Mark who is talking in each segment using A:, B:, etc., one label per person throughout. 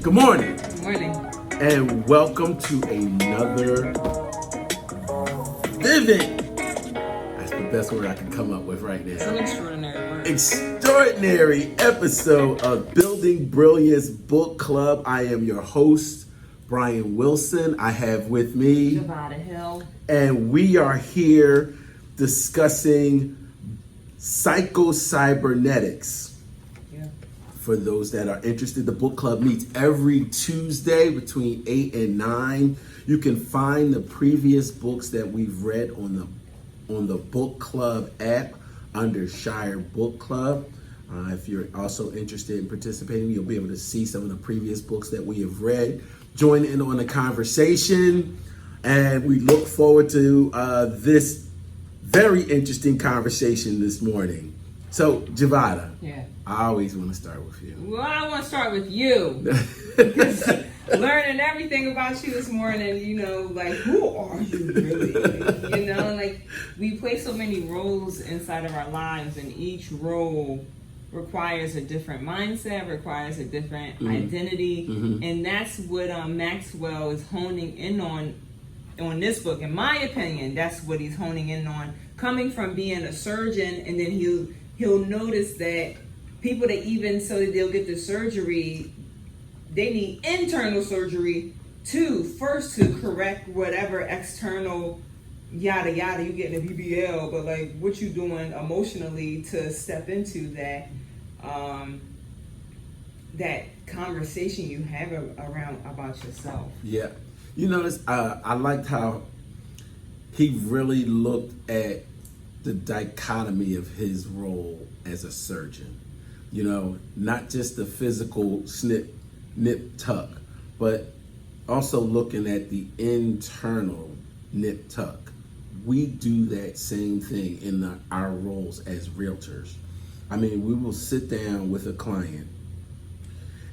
A: Good morning.
B: Good morning.
A: And welcome to another vivid. That's the best word I can come up with right
B: It's
A: now.
B: an extraordinary word.
A: Extraordinary episode of Building Brilliance Book Club. I am your host, Brian Wilson. I have with me
B: Nevada Hill.
A: and we are here discussing Psycho-Cybernetics.
B: Yeah.
A: For those that are interested, the book club meets every Tuesday between 8 and 9. You can find the previous books that we've read on the book club app under Shire Book Club. If you're also interested in participating, you'll be able to see some of the previous books that we have read. Join in on the conversation, and we look forward to this very interesting conversation this morning. So, Javada,
B: Yeah.
A: I always want to start with you.
B: Well, I want to start with you. Because learning everything about you this morning, like, who are you really? Like, we play so many roles inside of our lives, and each role requires a different mindset, requires a different identity. And that's what Maxwell is honing in on this book. In my opinion, that's what he's honing in on. Coming from being a surgeon, and then he'll notice that people that so that they'll get the surgery, they need internal surgery too, first to correct whatever external yada yada you get in a BBL, but like what you doing emotionally to step into that that conversation you have around about yourself.
A: Yeah. You notice, I liked how he really looked at the dichotomy of his role as a surgeon. Not just the physical snip, nip, tuck, but also looking at the internal nip, tuck. We do that same thing in our roles as realtors. I mean, we will sit down with a client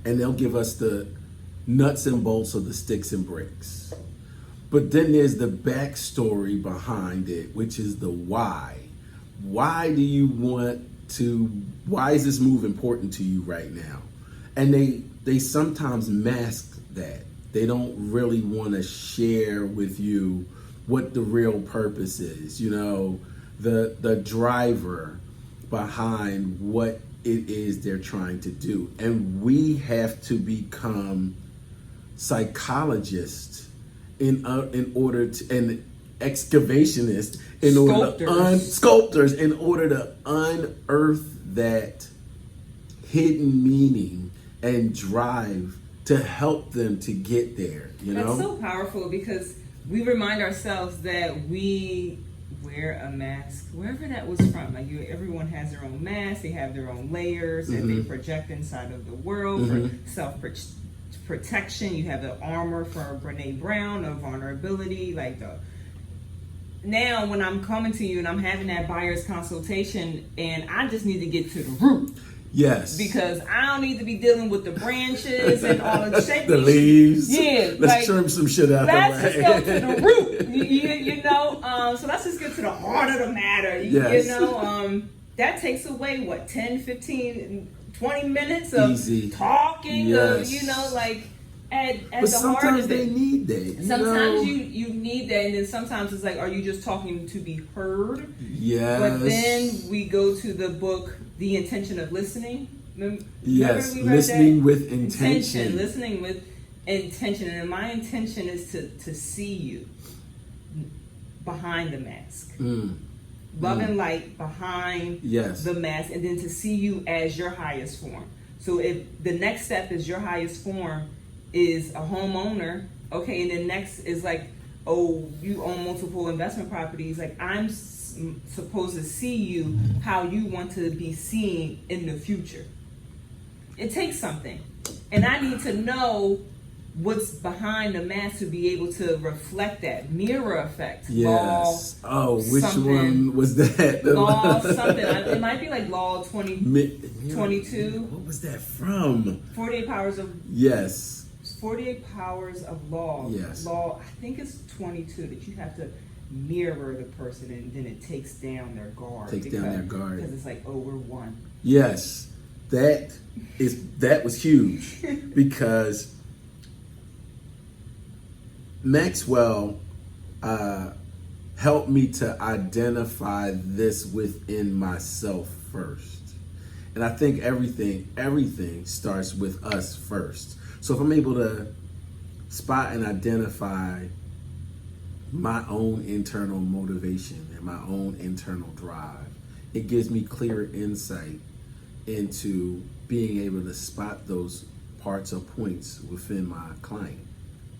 A: and they'll give us the nuts and bolts of the sticks and bricks. But then there's the backstory behind it, which is the why. Why is this move important to you right now? And they sometimes mask that. They don't really want to share with you what the real purpose is, the driver behind what it is they're trying to do. And we have to become psychologists in order to, and excavationists sculptors in order to unearth that hidden meaning and drive to help them to get there.
B: That's so powerful, because we remind ourselves that we wear a mask wherever that was from. Like everyone has their own mask, they have their own layers that they project inside of the world for self-protection. You have the armor for Brene Brown of vulnerability, now when I'm coming to you and I'm having that buyer's consultation, and I just need to get to the root.
A: Yes.
B: Because I don't need to be dealing with the branches and all the shape.
A: The leaves.
B: Yeah.
A: Let's trim some shit out.
B: Let's just go to the root. So let's just get to the heart of the matter.
A: Yes.
B: That takes away, 10, 15, 20 minutes of
A: easy
B: talking,
A: yes.
B: At
A: but
B: the
A: sometimes
B: heart of
A: they
B: it.
A: need that.
B: Sometimes you need that, and then sometimes it's like, are you just talking to be heard?
A: Yes.
B: But then we go to the book, The Intention of Listening.
A: Yes, listening with intention.
B: Listening with intention. And my intention is to see you behind the mask. Love and light behind the mask, and then to see you as your highest form. So if the next step is your highest form is a homeowner, okay, and then next is you own multiple investment properties. Like, I'm supposed to see you how you want to be seen in the future. It takes something, and I need to know what's behind the mask to be able to reflect that mirror effect.
A: Yes. Which one was that?
B: Law something. It might be like Law 22.
A: What was that from?
B: 48 Powers of...
A: Yes.
B: 48 Powers of Law.
A: Yes.
B: Law, I think it's 22, that you have to mirror the person, and then it takes down their guard. Because it's like, we're one.
A: Yes. That was huge because Maxwell helped me to identify this within myself first. And I think everything starts with us first. So if I'm able to spot and identify my own internal motivation and my own internal drive, it gives me clear insight into being able to spot those parts or points within my client.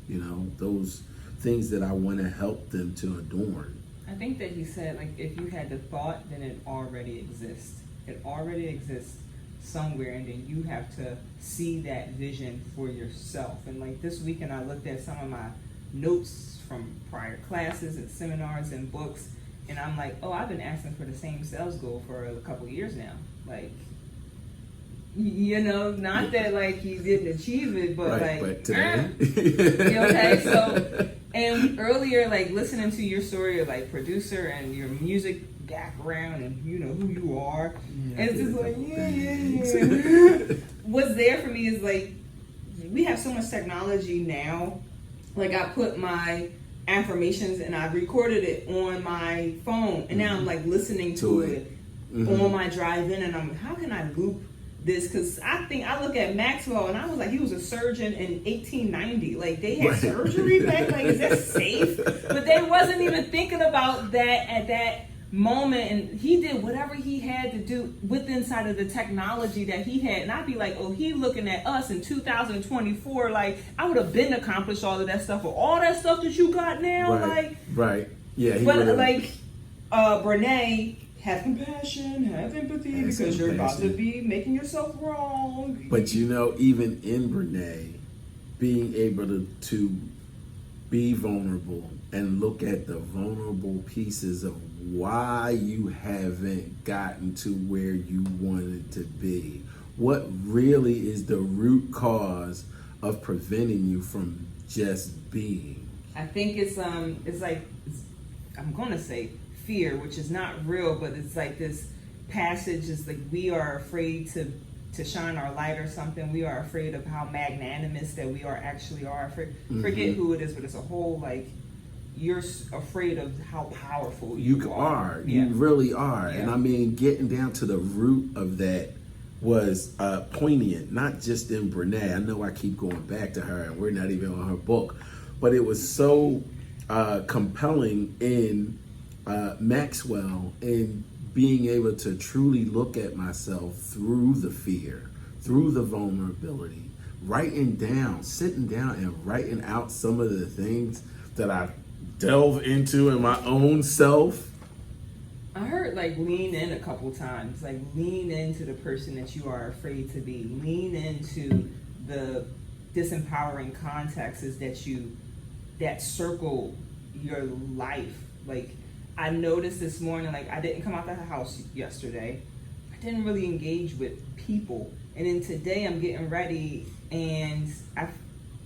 A: You know, those things that I want to help them to adorn.
B: I think that he said, like, if you had the thought, then it already exists. It already exists somewhere, and then you have to see that vision for yourself. And like this weekend, I looked at some of my notes from prior classes and seminars and books, and I'm like, oh, I've been asking for the same sales goal for a couple of years now. Like, you know, not that like you didn't achieve it, but
A: right,
B: like,
A: but today.
B: Okay, so, and earlier, like listening to your story of like producer and your music background and you know who you are, and it's just like, yeah. What's there for me is like, we have so much technology now. Like I put my affirmations and I recorded it on my phone, and now I'm like listening to it on my drive in, and I'm like, how can I loop this? Because I look at Maxwell and I was like, he was a surgeon in 1890. Like they had surgery back. Like, is that safe? But they wasn't even thinking about that at that moment, and he did whatever he had to do with inside of the technology that he had. And I'd be like, oh, he looking at us in 2024, like I would have been accomplished all of that stuff with all that stuff that you got now.
A: Right. Yeah.
B: But like Brene, have compassion, have empathy, because you're about to be making yourself wrong.
A: But you know, even in Brene, being able to be vulnerable and look at the vulnerable pieces of why you haven't gotten to where you wanted to be. What really is the root cause of preventing you from just being?
B: I think it's like, I'm gonna say fear, which is not real, but it's like this passage is like, we are afraid to shine our light or something. We are afraid of how magnanimous that we actually are. Forget who it is, but it's a whole like, you're afraid of how powerful you are.
A: You really are.
B: Yeah.
A: And I mean, getting down to the root of that was poignant, not just in Brene. I know I keep going back to her, and we're not even on her book, but it was so compelling in Maxwell, in being able to truly look at myself through the fear, through the vulnerability, sitting down and writing out some of the things that I delve into in my own self.
B: I heard like lean in a couple times, like lean into the person that you are afraid to be, lean into the disempowering contexts that circle your life. Like I noticed this morning, like I didn't come out the house yesterday. I didn't really engage with people. And then today I'm getting ready, and I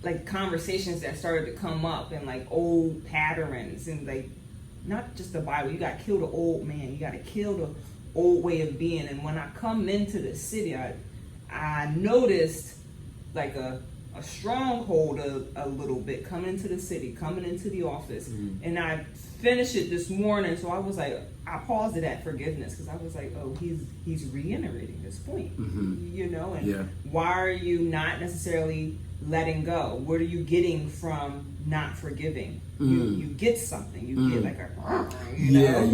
B: like conversations that started to come up, and like old patterns, and like not just the Bible. You got to kill the old man. You got to kill the old way of being. And when I come into the city, I noticed like a stronghold a little bit coming into the city, coming into the office. And I finished it this morning, so I was like, I paused it at forgiveness, because I was like, oh, he's reiterating this point, you know, and why are you not necessarily letting go? What are you getting from not forgiving? You get something, you get like a, you know?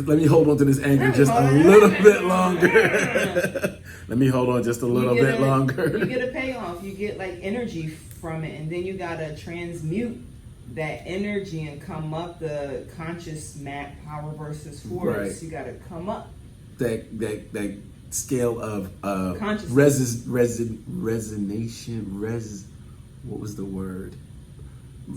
A: Let me hold on to this anger just a little bit longer. Let me hold on just a little bit longer.
B: You get a payoff, you get like energy from it, and then you gotta transmute that energy and come up the conscious map, power versus force. Right. You gotta come up
A: that scale of what was the word?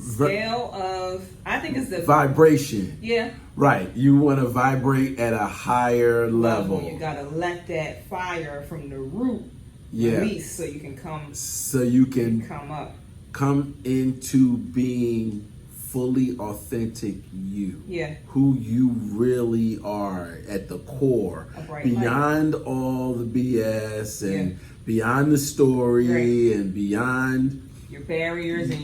B: Scale of, I think it's the
A: vibration.
B: Yeah.
A: Right. You want to vibrate at a higher level.
B: You gotta let that fire from the root release, so you can come.
A: So you can
B: come up.
A: Come into being fully authentic you.
B: Yeah.
A: Who you really are at the core. Beyond all the BS and beyond the story and beyond
B: your barriers and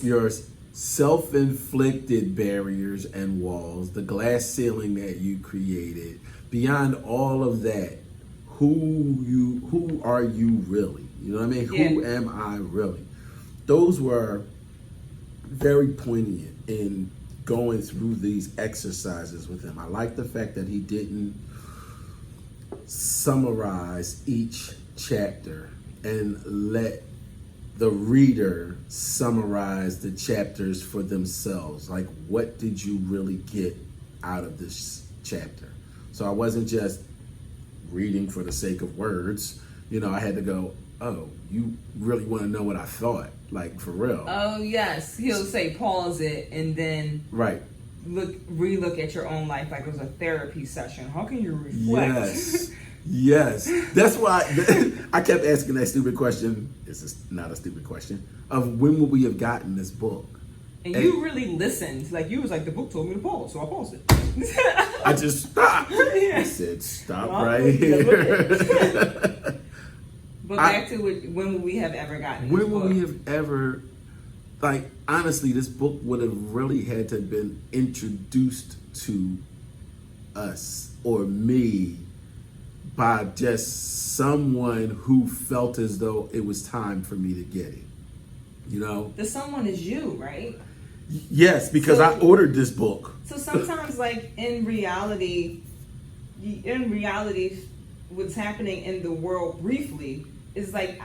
A: your self-inflicted barriers and walls, the glass ceiling that you created. Beyond all of that, who are you really? You know what I mean?
B: Yeah.
A: Who am I really? Those were very poignant in going through these exercises with him. I like the fact that he didn't summarize each chapter and let the reader summarize the chapters for themselves. Like, what did you really get out of this chapter? So I wasn't just reading for the sake of words. You know, I had to go, oh, you really want to know what I thought? Like, for real.
B: Oh, yes. He'll say pause it and then relook at your own life like it was a therapy session. How can you reflect?
A: Yes. That's why I kept asking that stupid question. This is not a stupid question. Of when would we have gotten this book?
B: And you really listened. Like, you was like, the book told me to pause, so I paused it.
A: I just stopped.
B: Yeah.
A: I said, stop right here.
B: But back to when would we have ever gotten this book?
A: When would we have ever, like, honestly, this book would have really had to have been introduced to us or me by just someone who felt as though it was time for me to get it. You know?
B: The someone is you, right?
A: Yes, because I ordered this book.
B: So sometimes, like, in reality, what's happening in the world briefly is like,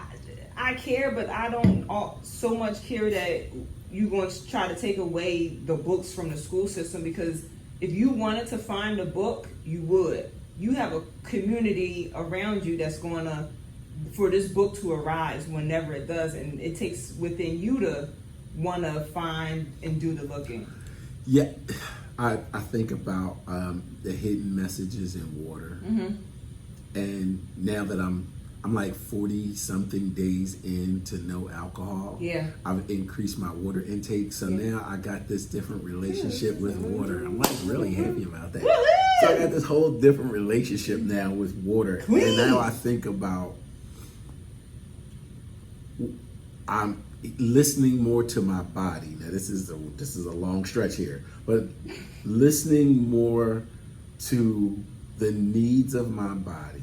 B: I care, but I don't so much care that you're going to try to take away the books from the school system, because if you wanted to find a book, you would. You have a community around you that's going to, for this book to arise whenever it does, and it takes within you to want to find and do the looking.
A: Yeah, I think about the hidden messages in water, and now that I'm like 40 something days into no alcohol.
B: Yeah,
A: I've increased my water intake, so now I got this different relationship with water. I'm like really happy about that. So I got this whole different relationship now with water, and now I think about I'm listening more to my body. Now this is a long stretch here, but listening more to the needs of my body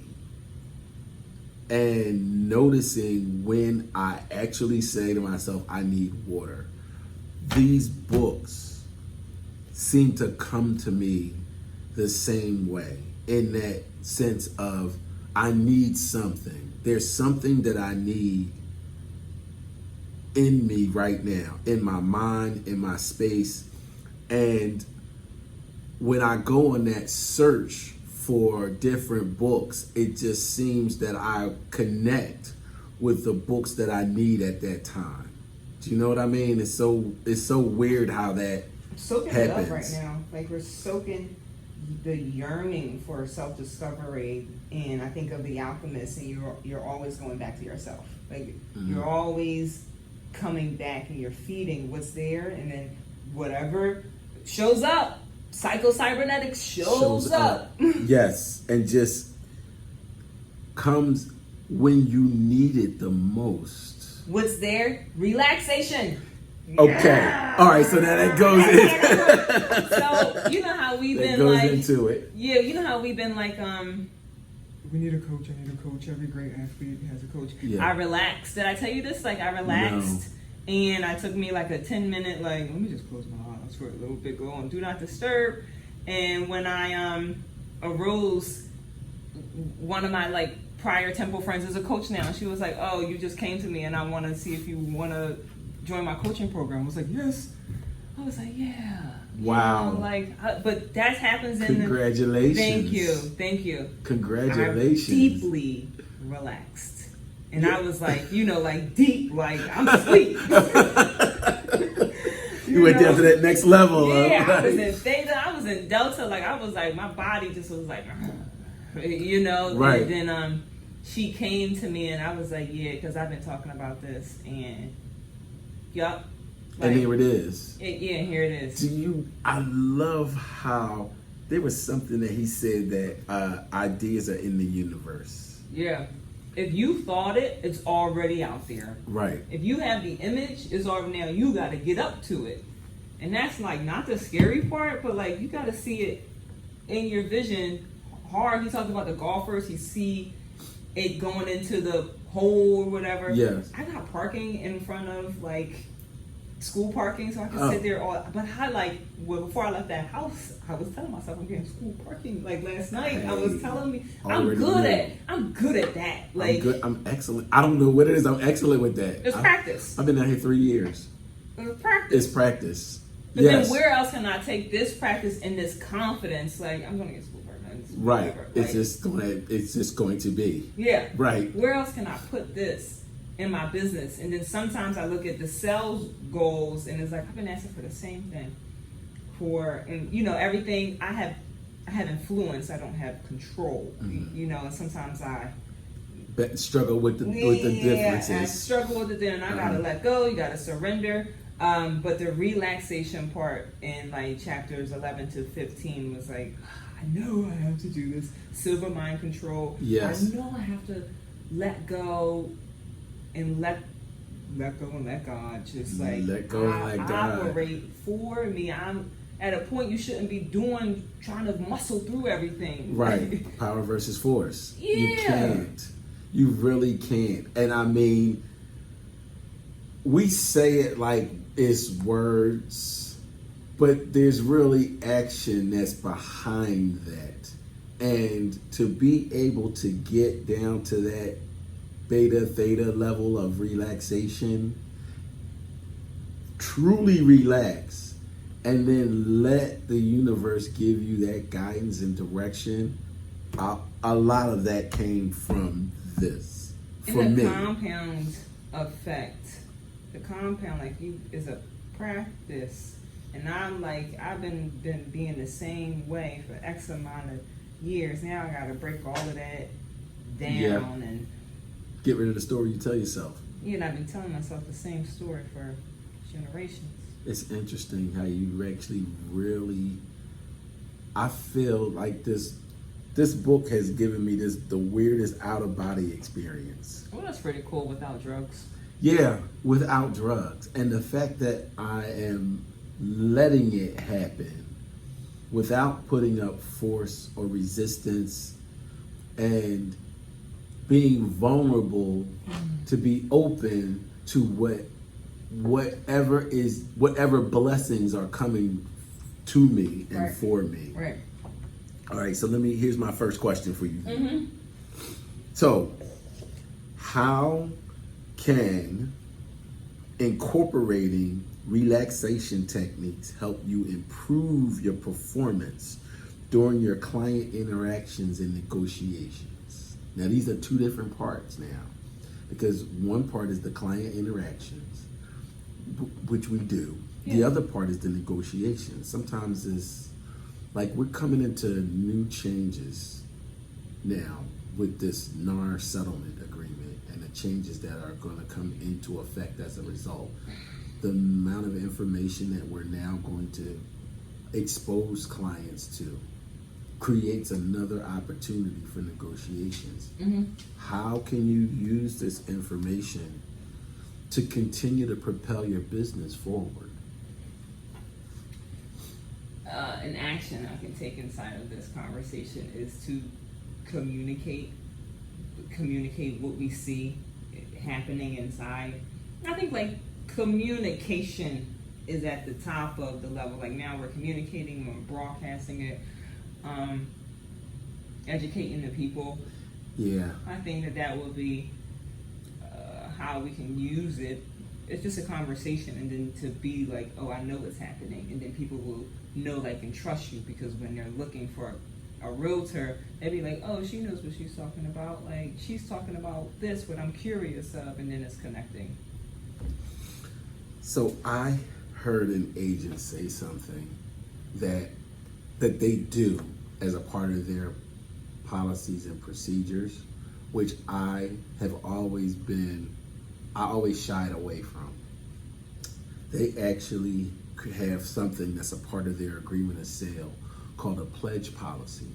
A: and noticing when I actually say to myself, I need water. These books seem to come to me the same way, in that sense of I need something. There's something that I need in me right now, in my mind, in my space. And when I go on that search for different books, it just seems that I connect with the books that I need at that time. Do you know what I mean? It's so weird how that
B: soaking
A: happens.
B: it up right now. Like, we're soaking the yearning for self-discovery, and I think of The Alchemist, and you're always going back to yourself. Like, you're always coming back and you're feeding what's there, and then whatever shows up, Psycho-Cybernetics shows up.
A: Yes, and just comes when you need it the most.
B: What's there? Relaxation.
A: Okay.
B: Yeah.
A: All right, so now that goes in.
B: So, you know how we've been
A: goes
B: like
A: into it.
B: Yeah, you know how we've been like
C: we need a coach. I need a coach. Every great athlete has a coach.
B: I relaxed. Did I tell you this? Like, I relaxed, and I took me like a 10-minute, like, let me just close my eyes for a little bit, go on do not disturb. And when I arose, one of my like prior temple friends is a coach now. She was like, "Oh, you just came to me, and I want to see if you want to join my coaching program." I was like, "Yes." I was like, "Yeah."
A: Wow.
B: You know, like, but that happens in
A: Congratulations.
B: Thank you.
A: Congratulations.
B: I'm deeply relaxed. And I was like, like deep, like I'm asleep.
A: You went down to that next level.
B: Yeah, I was in theta, I was in delta, like I was like, my body just was like,
A: Right.
B: And then she came to me and I was like, yeah, because I've been talking about this, and yup. Like,
A: and here it is.
B: Here it is.
A: I love how there was something that he said that ideas are in the universe.
B: Yeah. If you thought it, it's already out there.
A: Right.
B: If you have the image, it's already now. You got to get up to it. And that's like not the scary part, but like you got to see it in your vision hard. He talked about the golfers. He see it going into the hole or whatever.
A: Yes.
B: I got parking in front of like school parking, so I can sit there all. But before I left that house, I was telling myself I'm getting school parking. Like last night, I was telling me I'm good at that. Like
A: I'm excellent. I don't know what it is. I'm excellent with that.
B: It's practice.
A: I've been out here 3 years.
B: It's practice.
A: It's practice.
B: But
A: yes.
B: then where else can I take this practice and this confidence? Like I'm going to get school parking.
A: Right.
B: Like,
A: It's just going to be.
B: Yeah.
A: Right.
B: Where else can I put this in my business? And then sometimes I look at the sales goals and it's like I've been asking for the same thing everything. I have influence. I don't have control.
A: Mm-hmm.
B: And sometimes I
A: struggle with the differences.
B: I struggle with it. Then I gotta let go. You gotta surrender. But the relaxation part in like chapters 11 to 15 was like, I know I have to do this. Silver mind control.
A: Yes.
B: I know I have to let go and let go and let God. Just like
A: let go and let God
B: operate for me. I'm at a point you shouldn't be trying to muscle through everything.
A: Right. Power versus force.
B: Yeah.
A: You can't. You really can't. And I mean, we say it like it's words, but there's really action that's behind that. And to be able to get down to that beta, theta level of relaxation, truly relax, and then let the universe give you that guidance and direction, a lot of that came from this. For
B: and the
A: me.
B: compound effect. The compound, is a practice. And I'm like, I've been being the same way for X amount of years. Now I got to break all of that down and
A: get rid of the story you tell yourself.
B: Yeah, and I've been telling myself the same story for generations.
A: It's interesting how you actually really, I feel like this book has given me the weirdest out-of-body experience.
B: Well, that's pretty cool without drugs.
A: Yeah, without drugs. And the fact that I am letting it happen without putting up force or resistance and being vulnerable to be open to whatever blessings are coming to me and for me.
B: Right.
A: All right, so here's my first question for you.
B: Mm-hmm.
A: So, how can incorporating relaxation techniques help you improve your performance during your client interactions and negotiations? Now, these are two different parts now, because one part is the client interactions, which we do. The other part is the negotiations. Sometimes it's like we're coming into new changes now with this NAR settlement agreement and the changes that are going to come into effect as a result. The amount of information that we're now going to expose clients to creates another opportunity for negotiations.
B: Mm-hmm.
A: How can you use this information to continue to propel your business forward?
B: An action I can take inside of this conversation is to communicate what we see happening inside. I think communication is at the top of the level. Like now we're communicating, we're broadcasting it, educating the people.
A: Yeah.
B: I think that will be how we can use it. It's just a conversation, and then to be like, oh, I know what's happening, and then people will know, and trust you, because when they're looking for a realtor, they'd be like, oh, she knows what she's talking about. She's talking about this, what I'm curious of, and then it's connecting.
A: So I heard an agent say something that they do as a part of their policies and procedures, which I always shied away from. They actually have something that's a part of their agreement of sale called a pledge policy,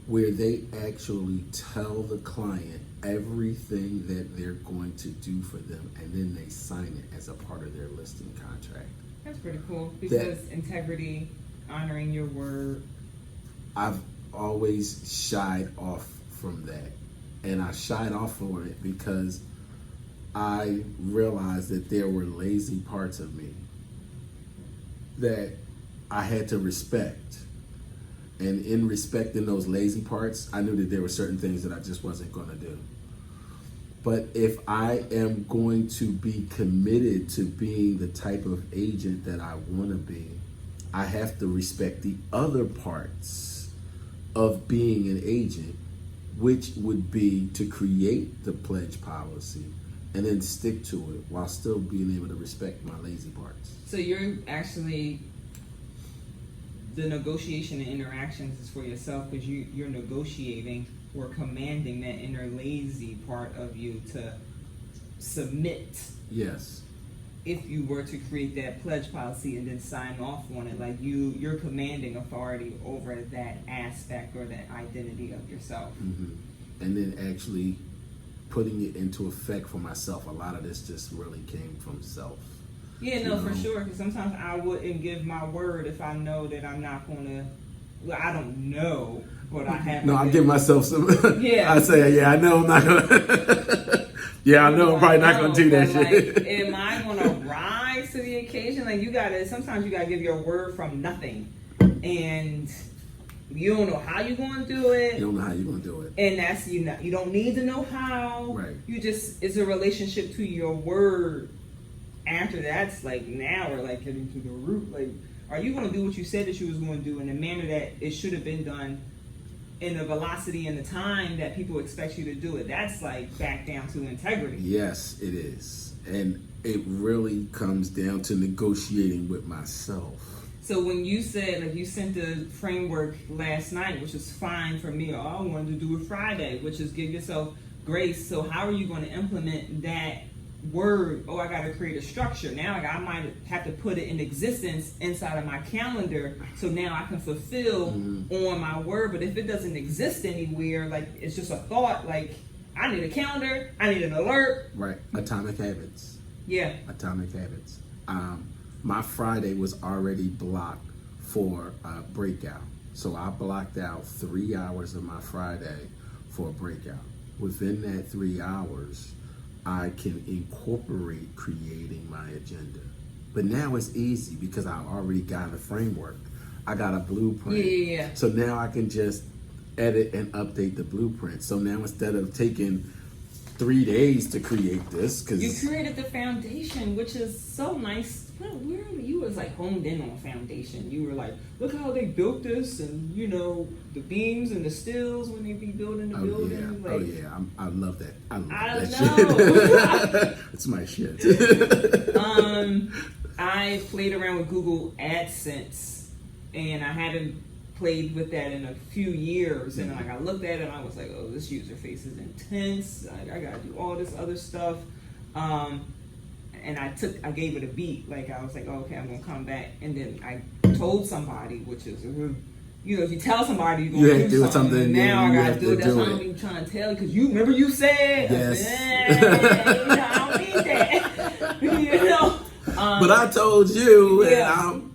A: where they actually tell the client everything that they're going to do for them, and then they sign it as a part of their listing contract.
B: That's pretty cool, because integrity, honoring your word.
A: I've always shied off from that, and I shied off from it because I realized that there were lazy parts of me that I had to respect. And in respecting those lazy parts, I knew that there were certain things that I just wasn't going to do. But if I am going to be committed to being the type of agent that I want to be, I have to respect the other parts of being an agent, which would be to create the pledge policy and then stick to it while still being able to respect my lazy parts.
B: So you're actually, the negotiation and interactions is for yourself, because you're negotiating or commanding that inner lazy part of you to submit.
A: Yes.
B: If you were to create that pledge policy and then sign off on it, like you're commanding authority over that aspect or that identity of yourself.
A: Mm-hmm. And then actually putting it into effect for myself. A lot of this just really came from self.
B: Yeah, no, for sure. Because sometimes I wouldn't give my word if I know that I'm not going to. Well, I don't know, but I have.
A: No, I give myself some.
B: Yeah.
A: I say, yeah, I know I'm not gonna. Yeah, I know I'm probably not gonna do that shit.
B: Like, am I gonna rise to the occasion? Like, sometimes you gotta give your word from nothing, and you don't know how you're gonna do it.
A: You don't know how you're gonna do it,
B: and that's you don't need to know how.
A: Right.
B: It's a relationship to your word. After that's like now we're like getting to the root. Like, are you going to do what you said that you was going to do in the manner that it should have been done, in the velocity and the time that people expect you to do it? That's like back down to integrity.
A: Yes, it is, and it really comes down to negotiating with myself.
B: So when you said, like, you sent the framework last night, which is fine for me, I wanted to do it Friday, which is give yourself grace. So how are you going to implement that word? I got to create a structure. Now I might have to put it in existence inside of my calendar, so now I can fulfill on my word. But if it doesn't exist anywhere, like it's just a thought, like I need a calendar, I need an alert.
A: Right. Atomic habits.
B: Yeah.
A: Atomic habits. My Friday was already blocked for a breakout. So I blocked out 3 hours of my Friday for a breakout. Within that 3 hours, I can incorporate creating my agenda. But now it's easy because I already got a framework. I got a blueprint.
B: Yeah.
A: So now I can just edit and update the blueprint. So now instead of taking 3 days to create this, because
B: you created the foundation, which is so nice. You was like honed in on foundation. You were like, look how they built this, and the beams and the stills when they be building the building.
A: Yeah. I love that. I love
B: know.
A: that shit. It's my shit.
B: I played around with Google AdSense, and I haven't played with that in a few years. And I looked at it, and I was like, oh, this user face is intense. I gotta do all this other stuff. And I gave it a beat. Like, I was like, oh, okay, I'm gonna come back. And then I told somebody, which is, if you tell somebody you're gonna do something, now I gotta do it. That's why I'm even trying to tell you, because you remember you said,
A: yes.
B: I don't need that.
A: But I told you,
B: yeah.
A: and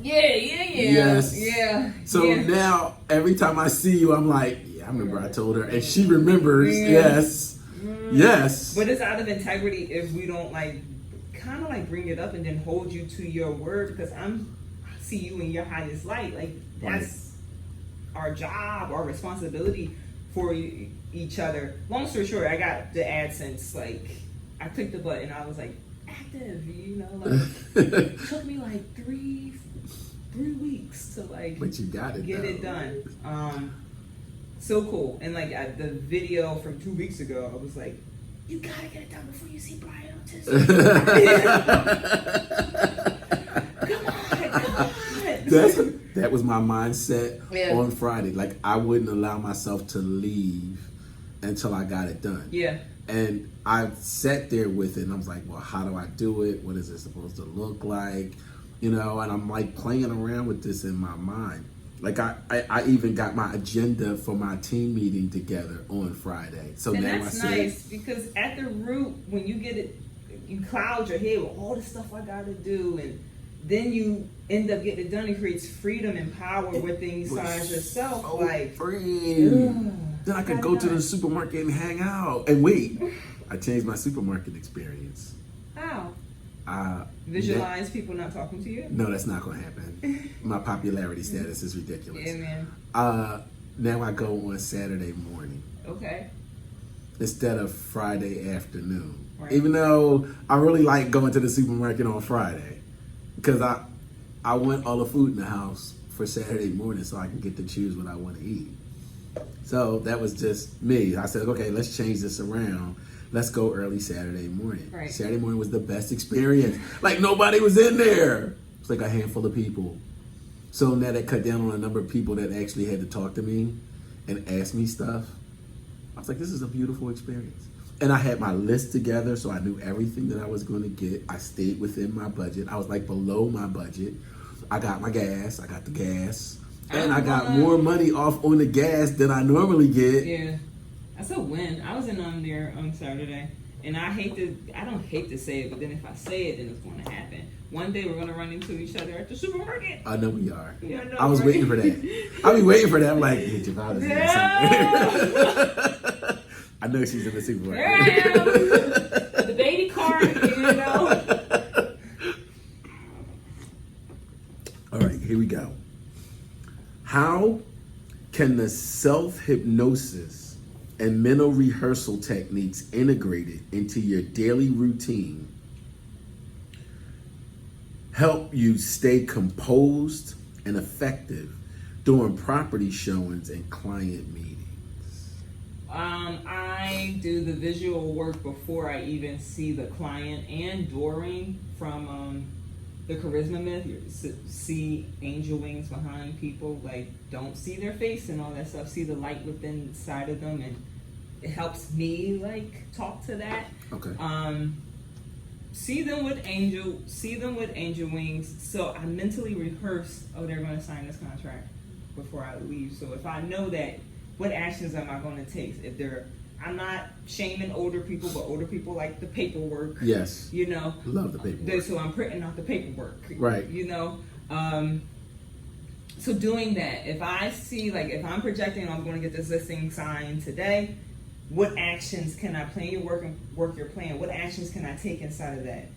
B: Yes. Yeah.
A: So now every time I see you, I'm like, yeah, I remember I told her, and she remembers. Yes. Yes.
B: But it's out of integrity if we don't kind of bring it up and then hold you to your word, because I see you in your highest light. Like, that's our job, our responsibility for each other. Long story short, I got the AdSense. Like, I clicked the button. I was like, active. It took me like three weeks to
A: But you got it.
B: Get it done. So cool. And the video from 2 weeks ago, I was like, you gotta get it done before you see Brian on Tuesday. Come on.
A: That was my mindset on Friday. Like, I wouldn't allow myself to leave until I got it done.
B: Yeah.
A: And I sat there with it, and I was like, well, how do I do it? What is it supposed to look like? And I'm playing around with this in my mind. Like I even got my agenda for my team meeting together on Friday. So
B: and
A: now
B: that's
A: I said,
B: nice, because at the root, when you get it, you cloud your head with all the stuff I gotta do, and then you end up getting it done. It creates freedom and power within inside yourself.
A: so
B: Like,
A: free. Then I could go to the supermarket and hang out. And wait, I changed my supermarket experience.
B: How?
A: Uh,
B: Visualize people not talking to you?
A: No, that's not going to happen. My popularity status is ridiculous.
B: Yeah, man.
A: Now I go on Saturday morning
B: Okay.
A: instead of Friday afternoon.
B: Right.
A: Even though I really like going to the supermarket on Friday, because I want all the food in the house for Saturday morning so I can get to choose what I want to eat. So that was just me. I said, okay, let's change this around. Let's go early Saturday morning.
B: Right.
A: Saturday morning was the best experience. Like, nobody was in there. It's like a handful of people. So now that cut down on the number of people that actually had to talk to me and ask me stuff. I was like, this is a beautiful experience. And I had my list together, so I knew everything that I was going to get. I stayed within my budget. I was like below my budget. I got my gas. I got the gas. And I got more money off on the gas than I normally get.
B: Yeah. That's a win. I was in on there on Saturday, and I don't hate to say it, but then if I say it, then it's going to happen. One day we're going to run into each other at the supermarket.
A: I know we are.
B: Yeah, I know,
A: I was
B: right?
A: waiting for that. I be waiting for that. I'm like, get your father's somewhere. I know she's in the supermarket.
B: There I am. The baby cart, you know.
A: All right, here we go. How can the self-hypnosis and mental rehearsal techniques integrated into your daily routine help you stay composed and effective during property showings and client meetings?
B: I do the visual work before I even see the client, and during, from the charisma myth. You see angel wings behind people, like, don't see their face and all that stuff. See the light within inside of them, and it helps me like talk to that.
A: Okay.
B: See them with angel wings. So I mentally rehearse, oh, they're going to sign this contract before I leave. So if I know that, what actions am I going to take? I'm not shaming older people, but older people like the paperwork.
A: Yes.
B: You know.
A: Love the paperwork.
B: So I'm printing out the paperwork.
A: Right.
B: You know. So doing that, if I see, like, if I'm projecting, I'm going to get this listing signed today, what actions can I plan your work your plan? What actions can I take inside of that?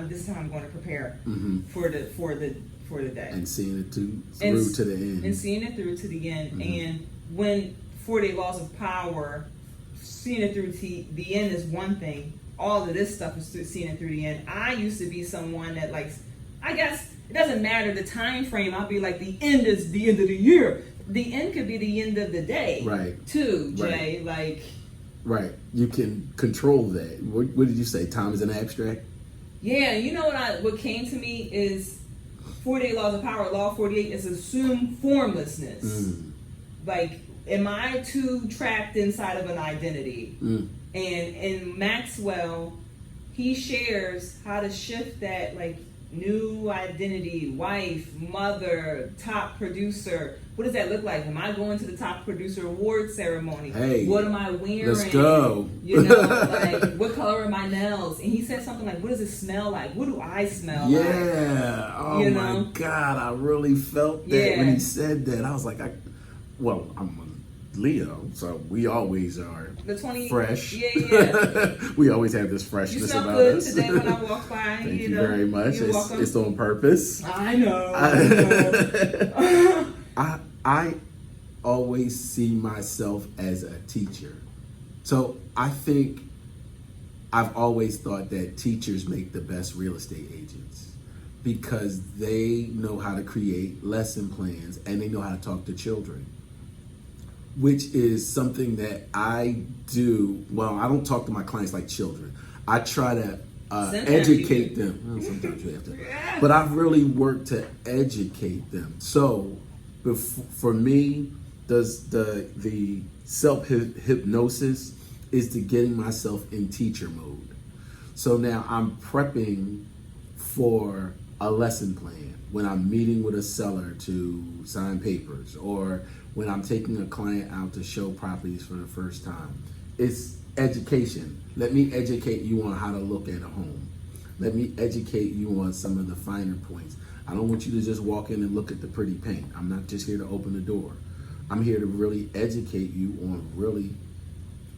B: This is how I'm going to prepare for the day.
A: And seeing it through to the end.
B: And seeing it through to the end. And when 4-day laws of power, seeing it through to the end is one thing. All of this stuff is seeing it through the end. I used to be someone that, like, I guess it doesn't matter the time frame. I'll be like, the end is the end of the year. The end could be the end of the day.
A: Right.
B: Too, Jay.
A: Right.
B: Like.
A: Right. You can control that. What did you say? Time is an abstract?
B: Yeah, you know what came to me is 4-day laws of power. Law 48 is assume formlessness. Like, am I too trapped inside of an identity? And in Maxwell, he shares how to shift that, like, new identity, wife, mother, top producer. What does that look like? Am I going to the top producer award ceremony?
A: Hey,
B: what am I wearing?
A: Let's go.
B: You know, like, what color are my nails? And he said something like, what does it smell like? What do I smell like?
A: Yeah. Oh,
B: you
A: my
B: know?
A: God. I really felt that when he said that. I was like, I'm a Leo, so we always are fresh.
B: Yeah.
A: We always have this freshness
B: you smell
A: about
B: good
A: us.
B: Today when I walk by.
A: Thank you very much.
B: You're welcome.
A: It's on purpose.
B: I know.
A: I always see myself as a teacher. So I think I've always thought that teachers make the best real estate agents because they know how to create lesson plans and they know how to talk to children, which is something that I do. Well, I don't talk to my clients like children. I try to educate them. Well, sometimes you have to. But I've really worked to educate them. So for me, the self-hypnosis is to getting myself in teacher mode. So now I'm prepping for a lesson plan, when I'm meeting with a seller to sign papers, or when I'm taking a client out to show properties for the first time. It's education. Let me educate you on how to look at a home. Let me educate you on some of the finer points. I don't want you to just walk in and look at the pretty paint. I'm not just here to open the door. I'm here to really educate you on really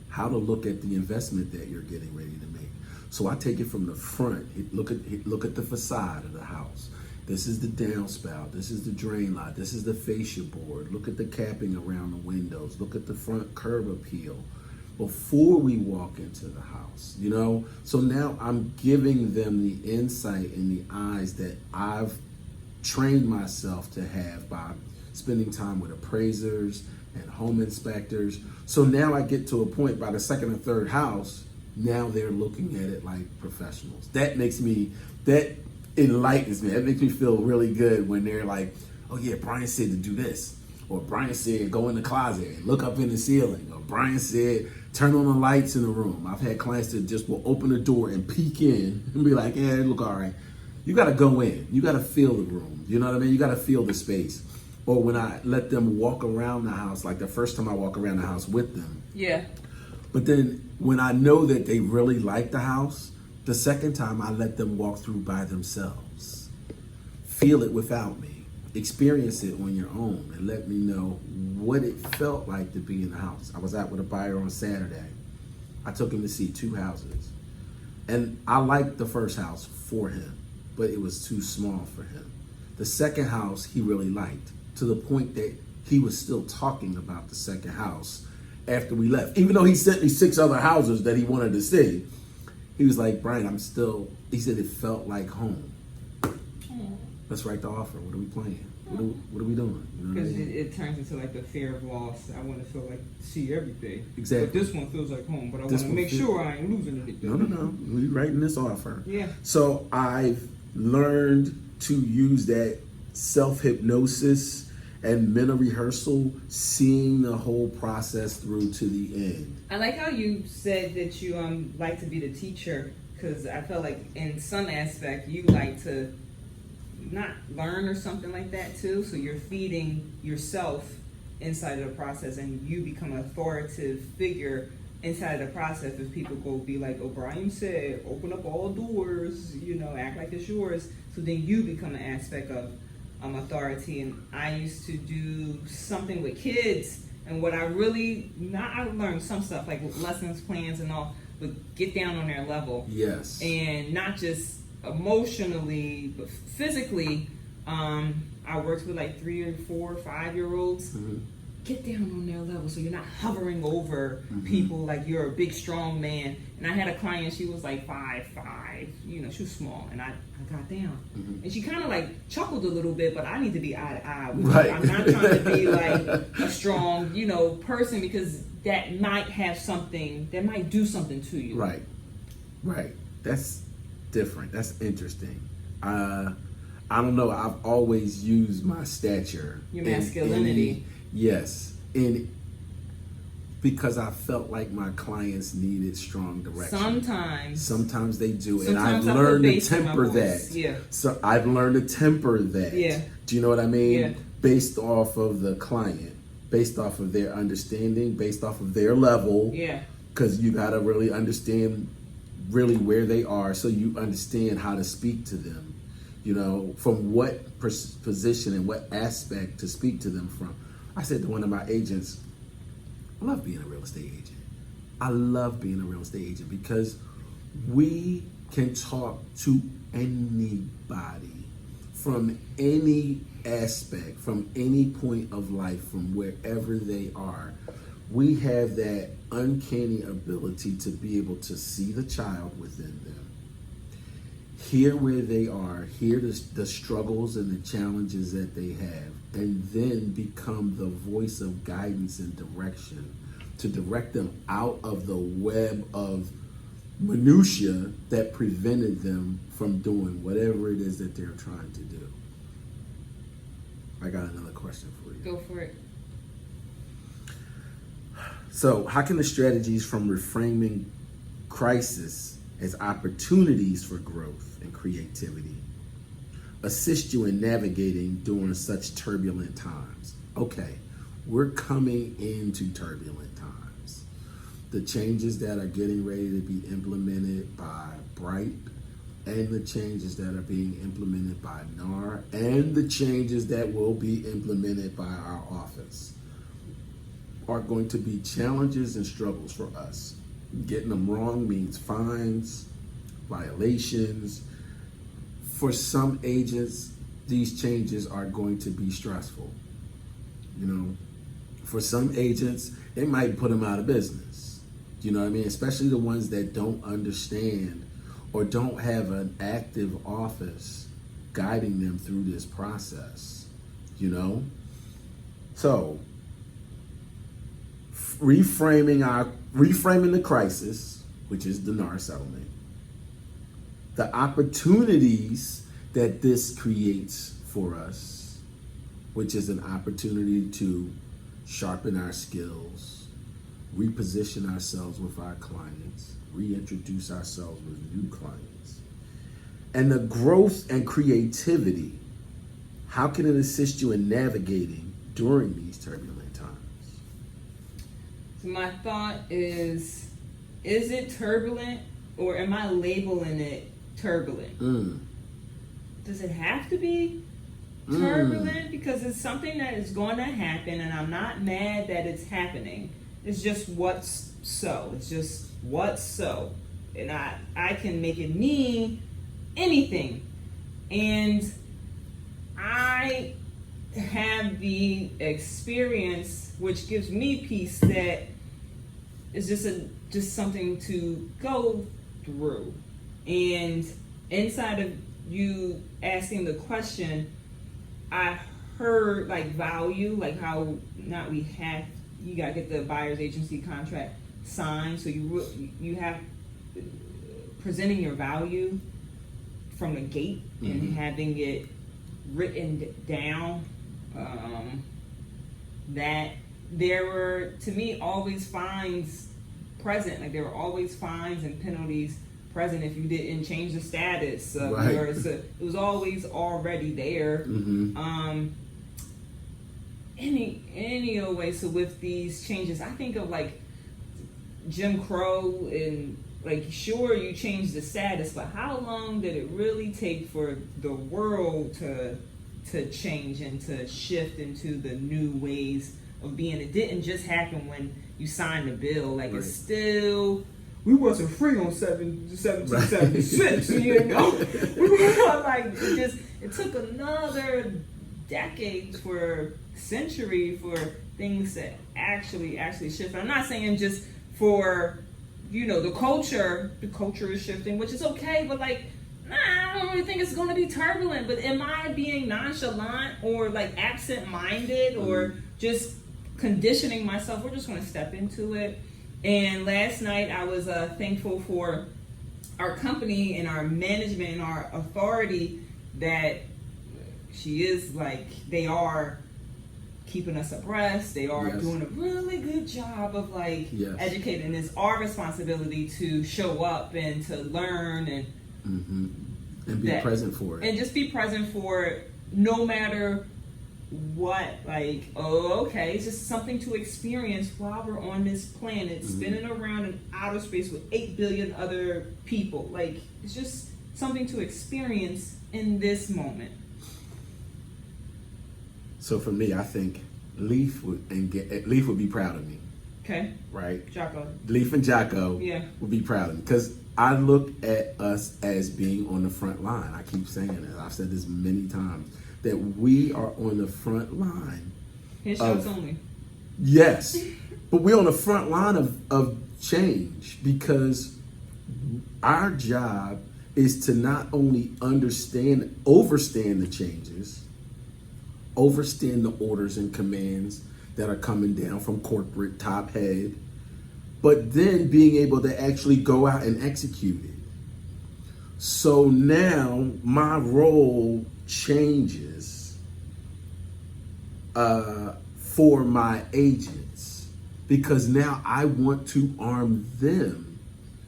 A: how to look at the investment that you're getting ready to make. So I take it from the front. Look at the facade of the house. This is the downspout. This is the drain line. This is the fascia board. Look at the capping around the windows. Look at the front curb appeal before we walk into the house, you know? So now I'm giving them the insight and the eyes that I've trained myself to have by spending time with appraisers and home inspectors. So now I get to a point by the second or third house, now they're looking at it like professionals. That enlightens me. That makes me feel really good when they're like, oh yeah, Brian said to do this. Or Brian said, go in the closet and look up in the ceiling. Or Brian said, turn on the lights in the room. I've had clients that just will open the door and peek in and be like, yeah, it look all right. You got to go in. You got to feel the room. You know what I mean? You got to feel the space. Or when I let them walk around the house, like the first time I walk around the house with them.
B: Yeah.
A: But then when I know that they really like the house, the second time I let them walk through by themselves. Feel it without me. Experience it on your own and let me know what it felt like to be in the house. I was out with a buyer on Saturday. I took him to see 2 houses. And I liked the first house for him, but it was too small for him. The second house he really liked, to the point that he was still talking about the second house after we left. Even though he sent me 6 other houses that he wanted to see, he was like, Brian, he said it felt like home. Let's write the offer. What are we playing? What are we doing? You know
C: Because
A: what I mean?
C: it turns into like the fear of loss. I want to feel like see everything.
A: Exactly.
C: But this one feels like home. But I want
A: This
C: to
A: one
C: make
A: feels-
C: sure I ain't losing anything.
A: No. We're writing this offer.
C: Yeah.
A: So I've learned to use that self-hypnosis and mental rehearsal, seeing the whole process through to the end.
B: I like how you said that you like to be the teacher, because I felt like in some aspect you like to not learn or something like that too. So you're feeding yourself inside of the process, and you become an authoritative figure inside of the process. If people go be like, oh, Brian said, open up all doors, act like it's yours. So then you become an aspect of authority. And I used to do something with kids, and what I learned some stuff like lessons plans and all, but get down on their level.
A: Yes.
B: And not just emotionally, but physically. I worked with like 3 or 4 or 5-year-olds.
A: Mm-hmm.
B: Get down on their level, so you're not hovering over people like you're a big strong man. And I had a client, she was like 5'5", she was small, and I got down, and she kind of like chuckled a little bit, but I need to be eye to eye with
A: Right.
B: her. I'm not trying to be like a strong person, because that might have something, that might do something to you.
A: Right. That's different. That's interesting. I don't know. I've always used my stature.
B: Your masculinity.
A: Yes. And because I felt like my clients needed strong direction. Sometimes they do. And I've learned to temper that.
B: Yeah.
A: So I've learned to temper that.
B: Yeah.
A: Do you know what I mean?
B: Yeah.
A: Based off of the client, based off of their understanding, based off of their level.
B: Yeah.
A: Because you got to really understand really where they are, so you understand how to speak to them. From what position and what aspect to speak to them from. I said to one of my agents, I love being a real estate agent. I love being a real estate agent because we can talk to anybody from any aspect, from any point of life, from wherever they are. We have that uncanny ability to be able to see the child within them, hear where they are, hear the struggles and the challenges that they have, and then become the voice of guidance and direction to direct them out of the web of minutia that prevented them from doing whatever it is that they're trying to do. I got another question for you.
B: Go for it.
A: So, how can the strategies from reframing crisis as opportunities for growth and creativity assist you in navigating during such turbulent times. Okay, we're coming into turbulent times. The changes that are getting ready to be implemented by Bright, and the changes that are being implemented by NAR, and the changes that will be implemented by our office are going to be challenges and struggles for us. Getting them wrong means fines, violations. For some agents, these changes are going to be stressful. You know, for some agents, it might put them out of business. You know what I mean? Especially the ones that don't understand or don't have an active office guiding them through this process, you know? So, reframing the crisis, which is the NAR settlement, the opportunities that this creates for us, which is an opportunity to sharpen our skills, reposition ourselves with our clients, reintroduce ourselves with new clients. And the growth and creativity, how can it assist you in navigating during these turbulent times?
B: So my thought is it turbulent, or am I labeling it turbulent? Does it have to be turbulent? Because it's something that is going to happen, and I'm not mad that it's happening. It's just what's so. It's just what's so. And I can make it mean anything. And I have the experience, which gives me peace, that is just something to go through. And inside of you asking the question, I heard like value, like how not we have, you gotta get the buyer's agency contract signed, so you have presenting your value from the gate and having it written down. That there were, to me, always fines present. Like there were always fines and penalties present if you didn't change the status of
A: right.
B: yours. It was always already there. Any way. So with these changes, I think of like Jim Crow, and like, sure, you changed the status, but how long did it really take for the world to change and to shift into the new ways of being? It didn't just happen when you signed the bill. Like, right. It's still, we wasn't free on 1776, you know? We were like, it took another decade for century for things to actually shift. I'm not saying just for, you know, the culture is shifting, which is okay, but like, I don't really think it's going to be turbulent. But am I being nonchalant or like absent-minded or just conditioning myself? We're just going to step into it. And last night I was thankful for our company and our management and our authority, that she is like, they are keeping us abreast. They are doing a really good job of like educating. It's our responsibility to show up and to learn and
A: be present for it.
B: And just be present for it no matter what. Like, okay, it's just something to experience while we're on this planet, spinning around in outer space with 8 billion other people. Like, it's just something to experience in this moment. So
A: for me, I think Leaf would be proud of me.
B: Okay.
A: Right?
B: Jocko.
A: Leaf and Jocko would be proud of me, because I look at us as being on the front line. I keep saying it. I've said this many times, that we are on the front line.
B: His shots only.
A: Yes. But we're on the front line of change, because our job is to not only overstand the changes, overstand the orders and commands that are coming down from corporate top head, but then being able to actually go out and execute it. So now my role changes for my agents, because now I want to arm them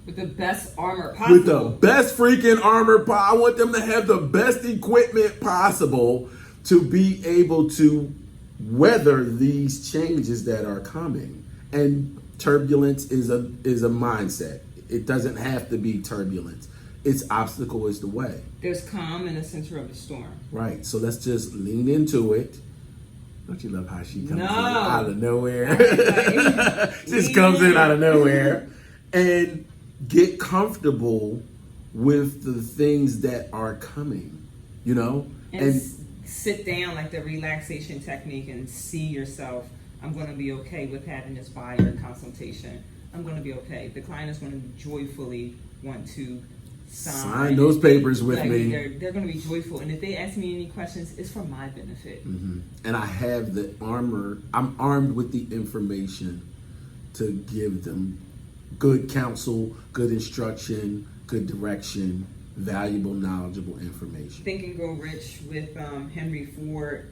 B: With the best armor possible.
A: With the best freaking armor. I want them to have the best equipment possible to be able to weather these changes that are coming. And turbulence is a mindset. It doesn't have to be turbulence. Its obstacle is the way.
B: There's calm in the center of the storm.
A: Right. So let's just lean into it. Don't you love how she comes in
B: No.
A: out of nowhere? Just comes in out of nowhere. And get comfortable with the things that are coming, you know?
B: And sit down like the relaxation technique and see yourself. I'm going to be okay with having this buyer consultation. I'm going to be okay. The client is going to joyfully want to sign
A: those papers with
B: like,
A: me.
B: They're going to be joyful. And if they ask me any questions, it's for my benefit.
A: Mm-hmm. And I have the armor. I'm armed with the information to give them good counsel, good instruction, good direction, valuable, knowledgeable information.
B: Think and Grow Rich with Henry Ford.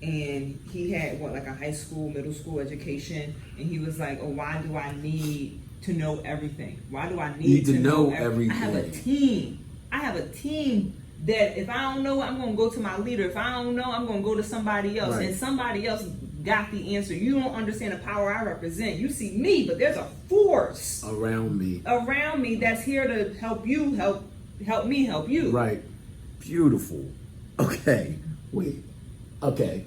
B: And he had like a high school, middle school education. And he was like, oh, why do I need to know everything? Why do I need to know everything? I have a team. I have a team that if I don't know, I'm going to go to my leader. If I don't know, I'm going to go to somebody else.
A: Right.
B: And somebody else got the answer. You don't understand the power I represent. You see me, but there's a force
A: around me
B: that's here to help you, help me help you.
A: Right. Beautiful. Okay. Wait. Okay,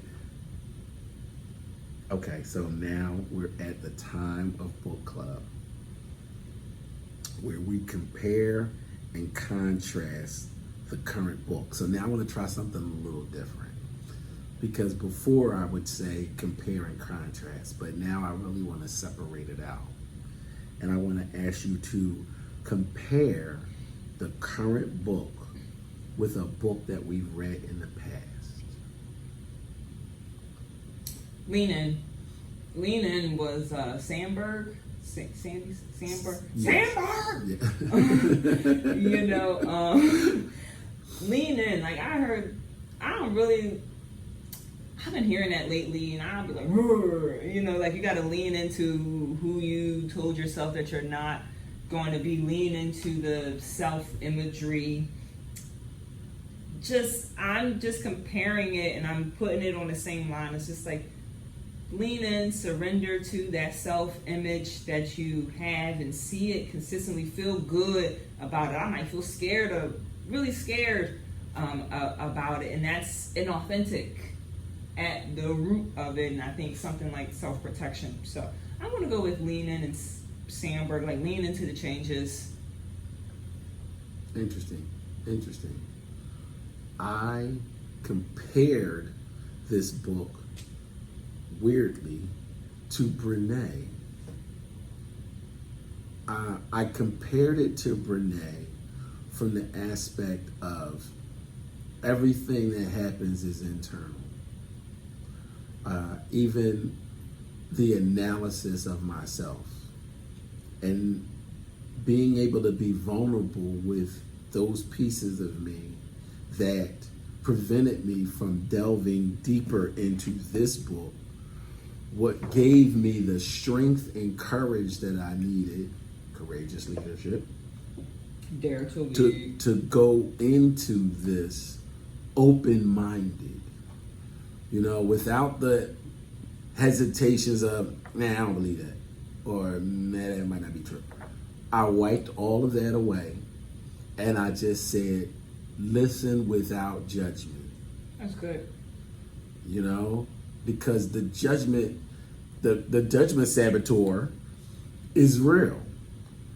A: so now we're at the time of book club where we compare and contrast the current book. So now I want to try something a little different, because before I would say compare and contrast, but now I really want to separate it out. And I want to ask you to compare the current book with a book that we've read in the past.
B: Lean In was Sandberg. Sandy Sandberg.
A: Yes.
B: Sandberg!
A: Yeah.
B: You know, Lean In, like I've been hearing that lately, and I'll be like, you know, like you got to lean into who you told yourself that you're not going to be, lean into the self-imagery. I'm just comparing it and I'm putting it on the same line. It's just like, lean in, surrender to that self-image that you have and see it consistently, feel good about it. I might feel really scared about it, and that's inauthentic at the root of it, and I think something like self-protection. So I want to go with lean in and Sandberg, like lean into the changes.
A: Interesting. I compared this book weirdly to Brene. I compared it to Brene from the aspect of everything that happens is internal. Even the analysis of myself and being able to be vulnerable with those pieces of me that prevented me from delving deeper into this book. What gave me the strength and courage that I needed, courageous leadership,
B: Dare to lead.
A: To go into this open-minded, you know, without the hesitations of, I don't believe that, or that might not be true. I wiped all of that away, and I just said, listen without judgment.
B: That's good.
A: You know, because the judgment saboteur is real.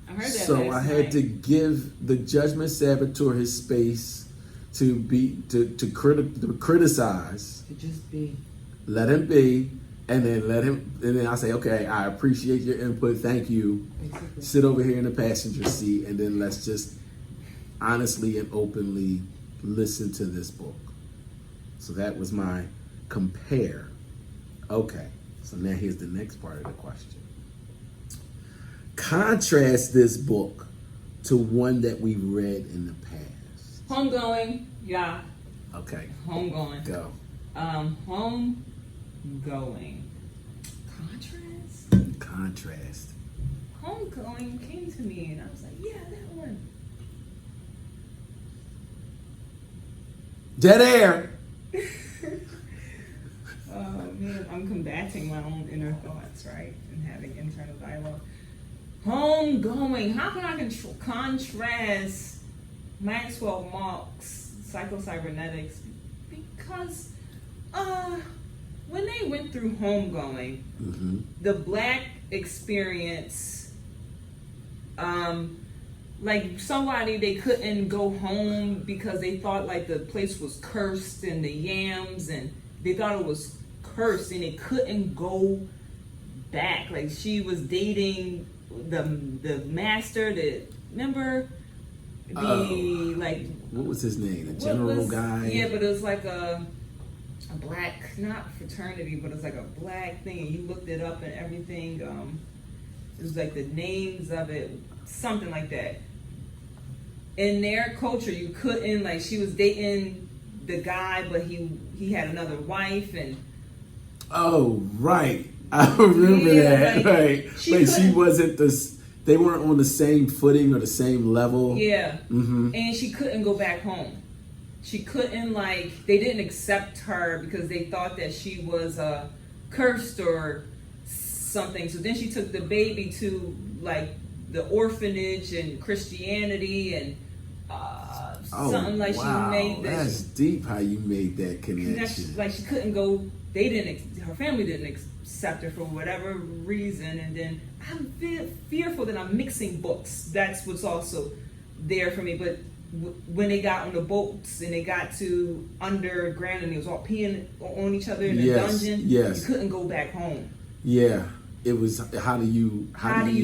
B: I heard that.
A: So I had to give the judgment saboteur his space to criticize.
B: To just be.
A: Let him be, and then I say, okay, I appreciate your input, thank you.
B: Basically.
A: Sit over here in the passenger seat, and then let's just honestly and openly listen to this book. So that was my compare. Okay, so now here's the next part of the question. Contrast this book to one that we read in the past.
B: Homegoing, yeah.
A: Okay.
B: Homegoing.
A: Go.
B: Homegoing. Contrast? Homegoing came to me, and I was like, yeah, that one.
A: Dead air.
B: Oh man, I'm combating my own inner thoughts, right, and having internal dialogue. Homegoing. How can I contrast Maxwell Maltz, Psycho-Cybernetics? Because when they went through homegoing, the black experience, like somebody, they couldn't go home because they thought like the place was cursed and the yams, and they thought it was cursed and they couldn't go back. Like she was dating the master that, remember, like,
A: what was his name? The general guy?
B: Yeah, but it was like a black, not fraternity, but it's like a black thing, and you looked it up and everything. It was like the names of it, something like that. In their culture, you couldn't, like, she was dating the guy, but he had another wife, and
A: oh, right, I remember that.
B: like,
A: right, like she wasn't they weren't on the same footing or the same level.
B: Yeah, and she couldn't go back home. She couldn't, like, they didn't accept her because they thought that she was cursed or something. So then she took the baby to, like, the orphanage and Christianity and something like,
A: wow,
B: she made that.
A: That's deep how you made that connection.
B: Like, she couldn't go, her family didn't accept her for whatever reason. And then I'm fearful that I'm mixing books. That's what's also there for me. But when they got on the boats and they got to underground and they was all peeing on each other in the dungeon, you couldn't go back home.
A: Yeah, it was. How do you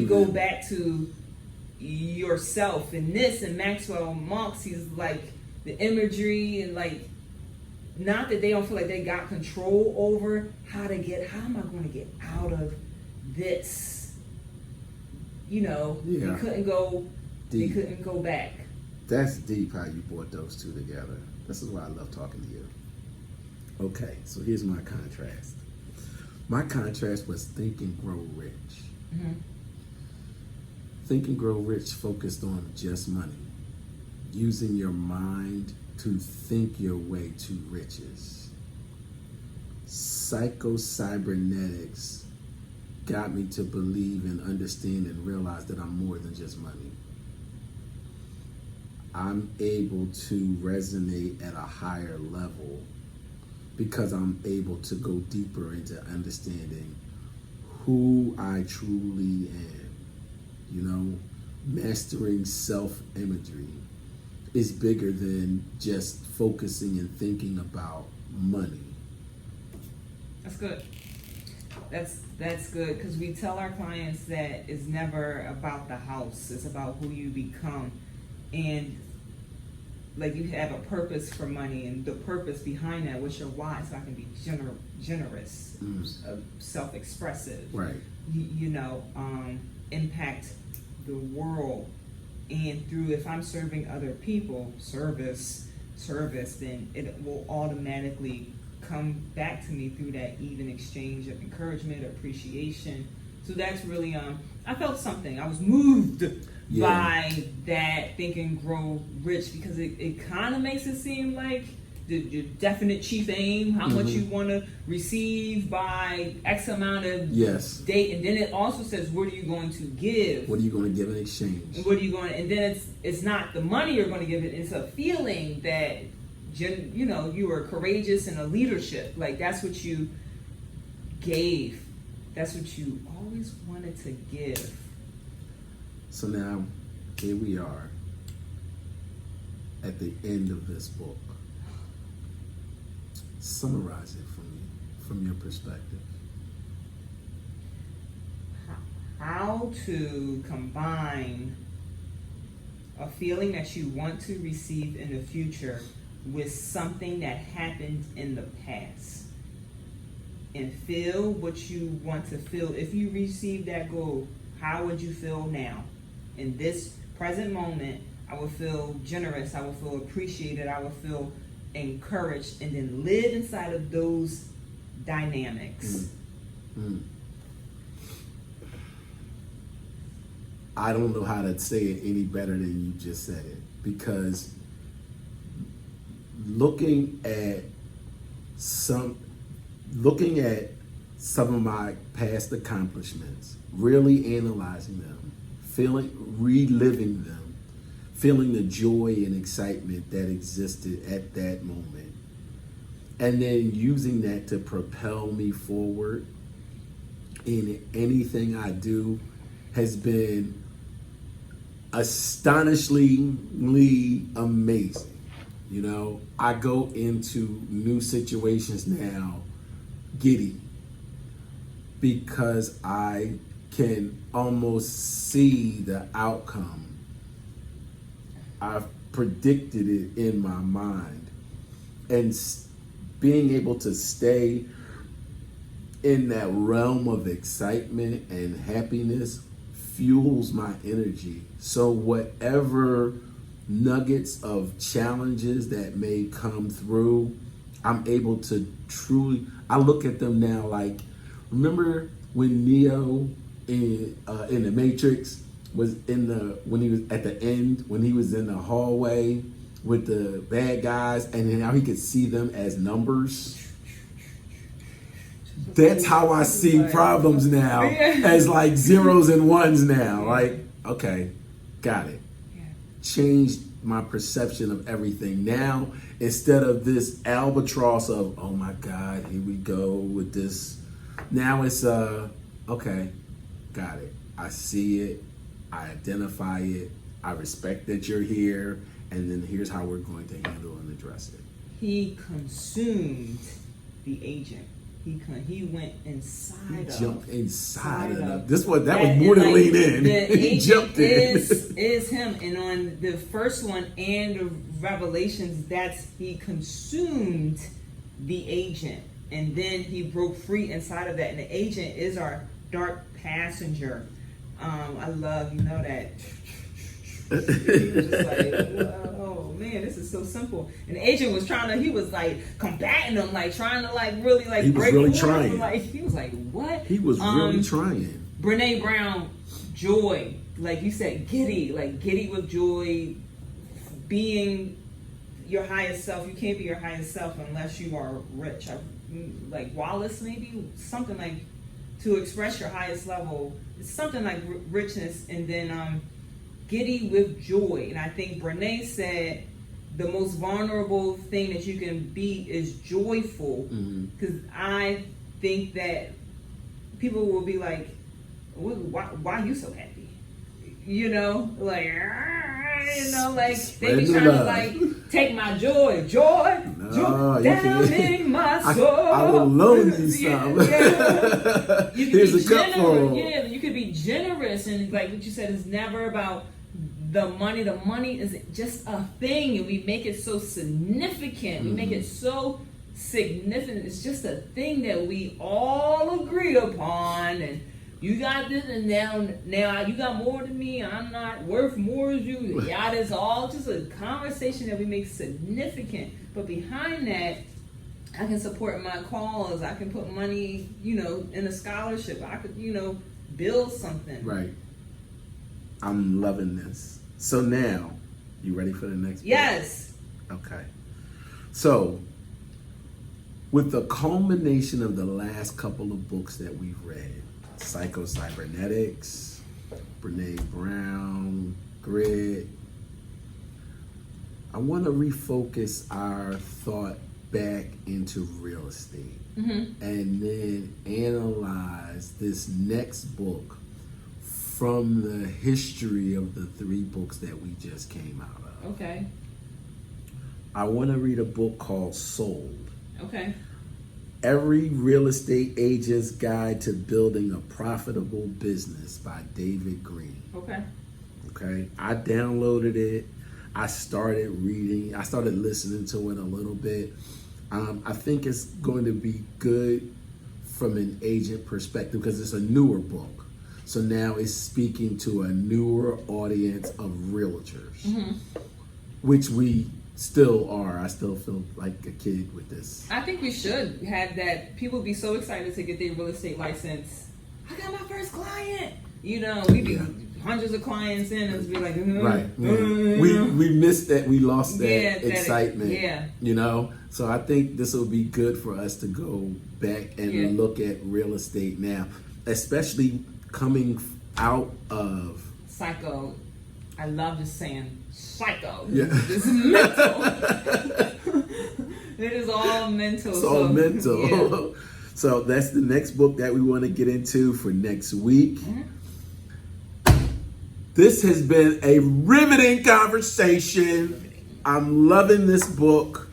B: go back to yourself? And this, and Maxwell Maltz, he's like the imagery, and like, not that they don't feel like they got control over how am I going to get out of this? You know,
A: yeah.
B: They couldn't go.
A: Deep.
B: They couldn't go back.
A: That's deep how you brought those two together. This is why I love talking to you. Okay, so here's my contrast. My contrast was Think and Grow Rich. Think and Grow Rich focused on just money, using your mind to think your way to riches. Psycho-Cybernetics got me to believe and understand and realize that I'm more than just money. I'm able to resonate at a higher level because I'm able to go deeper into understanding who I truly am. You know, mastering self-imagery is bigger than just focusing and thinking about money.
B: That's good. That's good, because we tell our clients that it's never about the house. It's about who you become. And like, you have a purpose for money, and the purpose behind that, what's your why? So I can be generous, self-expressive,
A: right?
B: Impact the world, and through, if I'm serving other people, service, then it will automatically come back to me through that even exchange of encouragement, appreciation. So that's really I felt something. I was moved by that Think and Grow Rich, because it kind of makes it seem like your definite chief aim, how much you want to receive by X amount of date, and then it also says, what are you going to give?
A: What are you going to give in exchange?
B: And what are you going? And then it's not the money you're going to give it; it's a feeling that you are courageous and a leadership. Like, that's what you gave. That's what you always wanted to give.
A: So now, here we are at the end of this book. Summarize it for me, from your perspective.
B: How to combine a feeling that you want to receive in the future with something that happened in the past, and feel what you want to feel. If you receive that goal, how would you feel now? In this present moment, I would feel generous, I would feel appreciated, I would feel encouraged, and then live inside of those dynamics.
A: I don't know how to say it any better than you just said it, because looking at some of my past accomplishments, really analyzing them, reliving them, feeling the joy and excitement that existed at that moment, and then using that to propel me forward in anything I do has been astonishingly amazing. You know, I go into new situations now giddy because I can almost see the outcome. I've predicted it in my mind, and being able to stay in that realm of excitement and happiness fuels my energy. So whatever nuggets of challenges that may come through, I'm able to truly, I look at them now like, remember when Neo in the Matrix was when he was at the end, when he was in the hallway with the bad guys, and now he could see them as numbers? That's how I see problems now, as like zeros and ones now. Like, okay, got it. Changed my perception of everything. Now, instead of this albatross of, oh my God, here we go with this. Now it's, okay, got it. I see it. I identify it. I respect that you're here. And then here's how we're going to handle and address it.
B: He consumed the agent. He went inside of.
A: He jumped inside of them.
B: That
A: was more than lean in. He jumped in.
B: Is him. And on the first one and the Revelations, he consumed the agent. And then he broke free inside of that. And the agent is our dark passenger. I love, that. He was just like, oh man, this is so simple. And the agent was he was like combating them, like trying to like really like
A: he was
B: break
A: really
B: the
A: trying.
B: Like he was like, what?
A: He was really trying.
B: Brene Brown, joy, like you said, giddy with joy, being your highest self. You can't be your highest self unless you are rich. Like Wallace, maybe something like to express your highest level. It's something like richness, and then giddy with joy. And I think Brene said the most vulnerable thing that you can be is joyful, because I think that people will be like, why are you so happy? Like they be trying to like take my joy down in my soul.
A: I will loan you some.
B: Yeah. You
A: Here's a cup full.
B: Yeah, you could be generous, and like what you said, it's never about the money. The money is just a thing, and we make it so significant. We make it so significant. It's just a thing that we all agree upon, and you got this, and now you got more than me. I'm not worth more as you. Yeah, it's all just a conversation that we make significant. But behind that, I can support my cause. I can put money, in a scholarship. I could, build something.
A: Right. I'm loving this. So now, you ready for the next book?
B: Yes.
A: Okay. So, with the culmination of the last couple of books that we've read, Psycho-Cybernetics, Brene Brown, Grit, I want to refocus our thought back into real estate, and then analyze this next book from the history of the 3 books that we just came out of.
B: Okay.
A: I want to read a book called Sold.
B: Okay.
A: Every Real Estate Agent's Guide to Building a Profitable Business by David Green.
B: Okay.
A: Okay. I downloaded it. I started reading. I started listening to it a little bit. I think it's going to be good from an agent perspective because it's a newer book. So now it's speaking to a newer audience of realtors, which we still are. I still feel like a kid with this.
B: I think we should have that. People be so excited to get their real estate license. I got my first client. We be hundreds of clients in and be like,
A: right. We missed that. We lost that excitement.
B: Yeah.
A: You know? So I think this will be good for us to go back and look at real estate now, especially coming out of
B: psycho. I love just saying psycho.
A: Yeah.
B: It's mental. It is all mental.
A: It's all mental.
B: Yeah.
A: So that's the next book that we want to get into for next week. Mm-hmm. This has been a riveting conversation. I'm loving this book.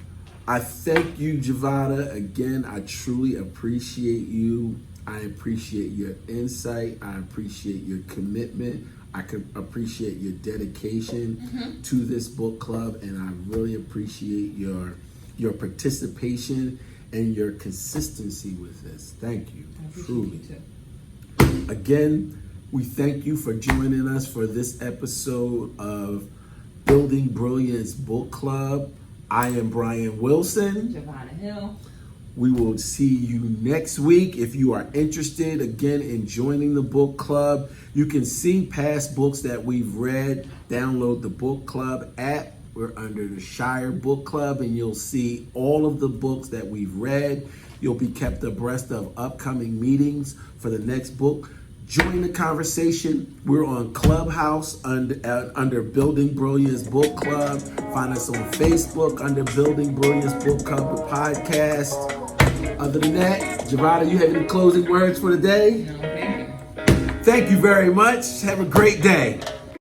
A: I thank you, Javada. Again, I truly appreciate you. I appreciate your insight. I appreciate your commitment. I can appreciate your dedication to this book club, and I really appreciate your participation and your consistency with this. Thank you, truly.
B: You too.
A: Again, we thank you for joining us for this episode of Building Brilliance Book Club. I am Brian Wilson.
B: Javada Hill.
A: We will see you next week. If you are interested, again, in joining the book club, you can see past books that we've read. Download the book club app. We're under the Shire Book Club, and you'll see all of the books that we've read. You'll be kept abreast of upcoming meetings for the next book. Join the conversation. We're on Clubhouse under Building Brilliance Book Club. Find us on Facebook under Building Brilliance Book Club, the podcast. Other than that, Javada, you have any closing words for the day?
B: No, thank you.
A: Thank you very much. Have a great day.